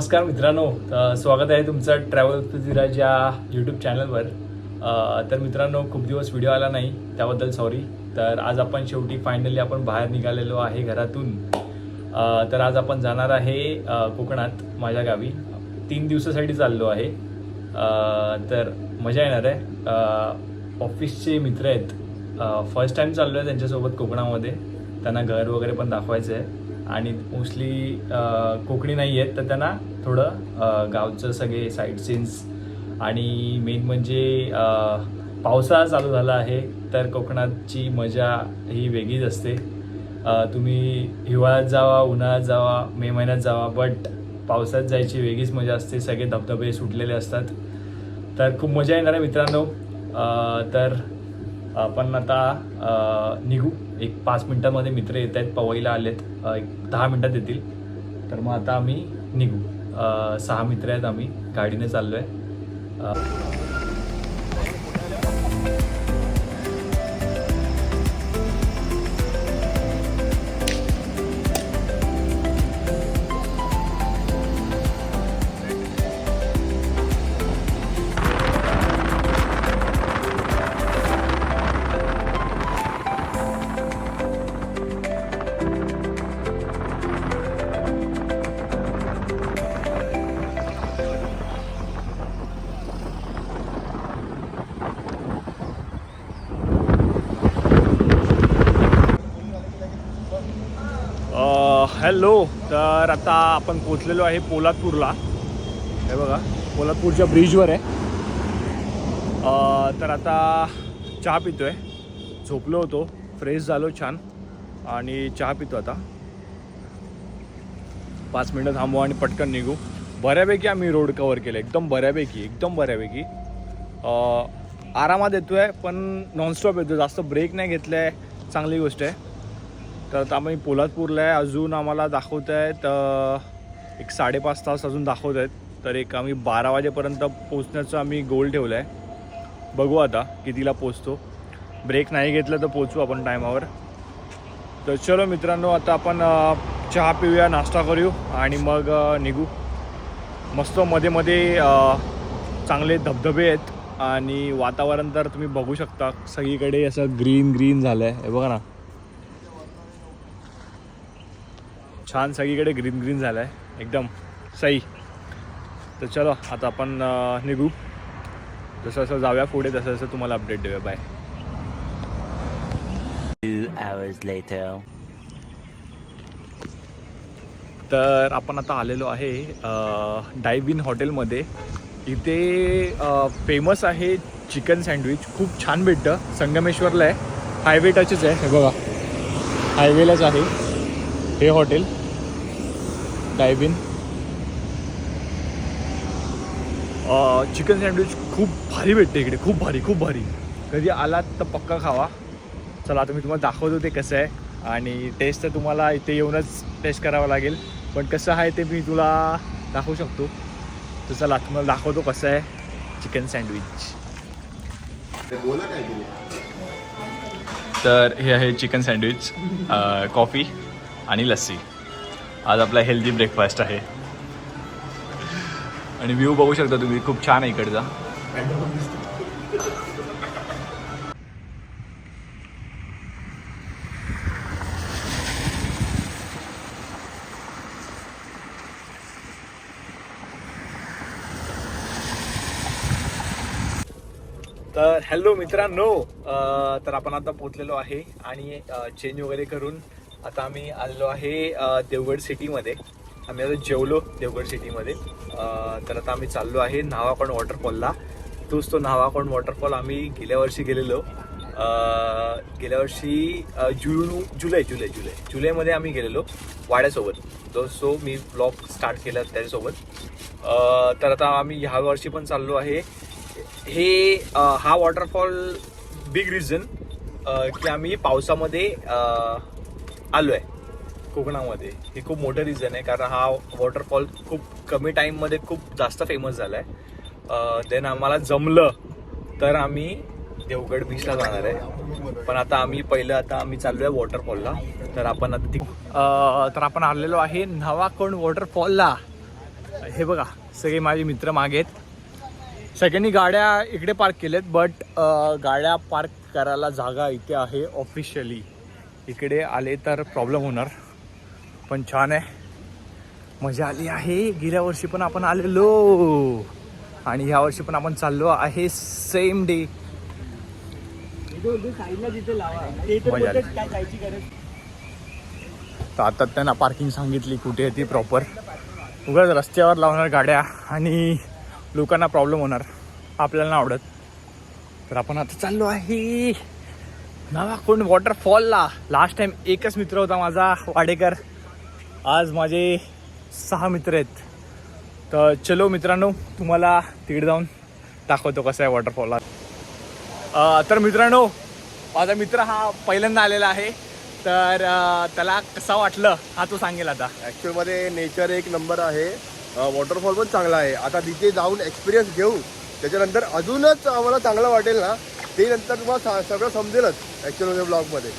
नमस्कार मित्रांनो, स्वागत आहे तुमचं ट्रॅव्हल पृथ्वीराज या यूट्यूब चॅनलवर. तर मित्रांनो, खूप दिवस व्हिडिओ आला नाही त्याबद्दल सॉरी. तर आज आपण शेवटी फायनली आपण बाहेर निघालेलो आहे घरातून. तर आज आपण जाणार आहे कोकणात माझ्या गावी. 3 दिवसासाठी चाललो आहे. तर मजा येणार आहे. ऑफिसचे मित्र आहेत, फर्स्ट टाईम चाललो आहे त्यांच्यासोबत कोकणामध्ये. त्यांना घर वगैरे पण दाखवायचं आहे आणि मोस्टली कोकणी नाही आहेत, तर त्यांना थोडं गावचं सगळे साईट सीन्स आणि मेन म्हणजे पावसाळा चालू झाला आहे तर कोकणाची मजा ही वेगळीच असते. तुम्ही हिवाळ्यात जावा, उन्हाळ्यात जावा, मे महिन्यात जावा, बट पावसात जायची वेगळीच मजा असते. सगळे धबधबे सुटलेले असतात, तर खूप मजा येणार आहे मित्रांनो. तर आपण आता निघू. एक 5 मिनटामध्ये मित्र येत आहेत, पवईला आलेत, एक 10 मिनटात येतील. तर मग आता आम्ही निघू. 6 मित्र आहेत, आम्ही गाडीने चाललो आहे. हॅलो. तर आता आपण पोचलेलो आहे पोलादपूरला. हे बघा, पोलादपूरच्या ब्रिजवर आहे. तर आता चहा पितो आहे. झोपलो होतो, फ्रेश झालो छान आणि चहा पितो आता. 5 मिनटं थांबू आणि पटकन निघू. बऱ्यापैकी आम्ही रोड कवर केलं, एकदम बऱ्यापैकी. आरामात येतो आहे, पण नॉनस्टॉप येतो, जास्त ब्रेक नाही घेतला आहे, चांगली गोष्ट आहे. तर आता आम्ही पोलादपूरला आहे. अजून आम्हाला दाखवत आहेत एक 5.5 तास अजून दाखवत आहेत. तर एक आम्ही 12 वाजेपर्यंत पोचण्याचं आम्ही गोल ठेवला आहे. बघू आता कितीला पोचतो. ब्रेक नाही घेतलं तर पोचू आपण टायमावर. तर चलो मित्रांनो, आता आपण चहा पिऊया, नाश्ता करू आणि मग निघू. मस्त मध्ये चांगले धबधबे आहेत आणि वातावरण तर तुम्ही बघू शकता, सगळीकडे असं ग्रीन झालं आहे. हे बघा ना, छान सगळीकडे ग्रीन झालं आहे, एकदम सही. तर चलो आता आपण निघू. जसं जाऊया पुढे, तसं तुम्हाला अपडेट देऊया. बाय. 2 hours later. तर आपण आता आलेलो आहे डायव्ह इन हॉटेलमध्ये. इथे फेमस आहे चिकन सँडविच, खूप छान भेटतं. संगमेश्वरला आहे, हायवे टचच आहे. हे बघा, हायवेलाच आहे हे hotel dive in. Chicken sandwich खूप भारी भेटते इकडे, खूप भारी. कधी आलात तर पक्का खावा. चला आता मी तुम्हाला दाखवतो ते कसं आहे. आणि टेस्ट तर तुम्हाला इथे येऊनच टेस्ट करावं लागेल, पण कसं आहे ते मी तुला दाखवू शकतो. तर चला तुम्हाला दाखवतो कसं आहे चिकन सँडविच. तर हे आहे चिकन सँडविच, कॉफी आणि लस्सी. आज आपला हेल्दी ब्रेकफास्ट आहे. आणि व्ह्यू बघू शकता तुम्ही, खूप छान आहे इकडचा. तर हॅलो मित्रांनो, तर आपण आता पोचलेलो आहे आणि चेंज वगैरे करून आता आम्ही आलेलो आहे देवगड सिटीमध्ये. आम्ही आता जेवलो देवगड सिटीमध्ये. तर आता आम्ही चाललो आहे न्हावाकोंड वॉटरफॉलला. तो न्हावाकोंड वॉटरफॉल आम्ही गेल्या वर्षी गेलेलो. गेल्या वर्षी जुलैमध्ये आम्ही गेलेलो वाड्यासोबत. सो मी ब्लॉग स्टार्ट केला त्याच्यासोबत. तर आता आम्ही ह्या वर्षी पण चाललो आहे. हा वॉटरफॉल बिग रिझन की आम्ही पावसामध्ये आलो आहे कोकणामध्ये. हे खूप मोठं रिझन आहे, कारण हा वॉटरफॉल खूप कमी टाईममध्ये खूप जास्त फेमस झाला आहे. देन आम्हाला जमलं तर आम्ही देवगड बीचला जाणार आहे. पण आता आम्ही चाललो आहे वॉटरफॉलला. तर आपण आता आलेलो आहे न्हावाकोंड वॉटरफॉलला. हे बघा सगळे माझे मित्र मागे आहेत. सगळ्यांनी गाड्या इकडे पार्क केल्यात, बट गाड्या पार्क करायला जागा इथे आहे ऑफिशियली. इकडे आले तर प्रॉब्लेम होणार, पण छान आहे, मजा आली आहे. गेल्या वर्षी पण आपण आलेलो आणि ह्या वर्षी पण आपण चाललो आहे सेम डे. तर आता त्यांना पार्किंग सांगितली कुठे आहे ती प्रॉपर. उगाच रस्त्यावर लावणार गाड्या आणि लोकांना प्रॉब्लेम होणार, आपल्याला नाही आवडत. तर आपण आता चाललो आहे नावाकोंड वॉटरफॉलला. लास्ट टाइम एकच मित्र होता माझा वाडेकर, आज माझे 6 मित्र आहेत. तर चलो मित्रांनो, तुम्हाला तिकडे जाऊन दाखवतो कसं आहे वॉटरफॉलला. तर मित्रांनो, माझा मित्र हा पहिल्यांदा आलेला आहे, तर त्याला कसं वाटलं हा तो सांगेल आता. ॲक्च्युअलमध्ये नेचर एक नंबर आहे, वॉटरफॉल पण चांगला आहे. आता तिथे जाऊन एक्सपिरियन्स घेऊ, त्याच्यानंतर अजूनच आम्हाला चांगलं वाटेल ना, ते नंतर तुम्हाला सगळं समजेलच. ॲक्च्युअलमध्ये ब्लॉगमध्ये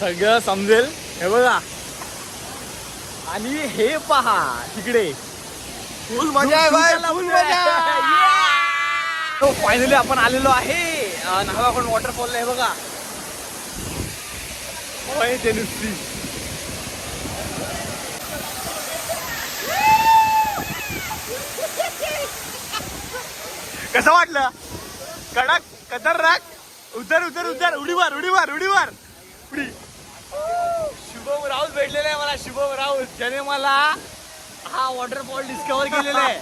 सगळं समजेल. हे बघा, आणि हे पहा तिकडे फुल मजा आहे बाय, फुल मजा. फायनली आपण आलेलो आहे नावाकोंड वॉटरफॉलला. हे बघा ते नुसती कसं वाटलं? कडक खतरनाक. उतर उतर उतर, उडी मार उडी मार उडी मार उडी. शुभम राऊत भेटलेला आहे मला, शुभम राऊत, ज्याने मला हा वॉटरफॉल डिस्कवर केलेला आहे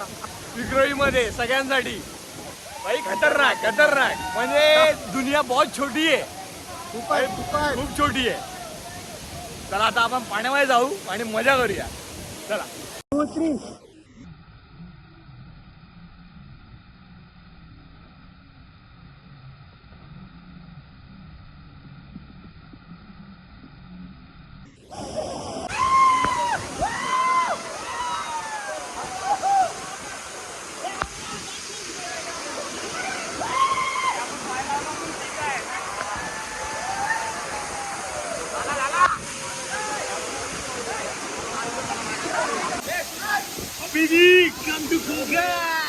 विक्रोळी मध्ये सगळ्यांसाठी. भाई खतरनाक खतरनाक, म्हणजे दुनिया बहुत छोटी आहे, खूप छोटी आहे. चला आता आपण पाण्यामध्ये जाऊ आणि मजा करूया. चला. Biggie, come to Koga!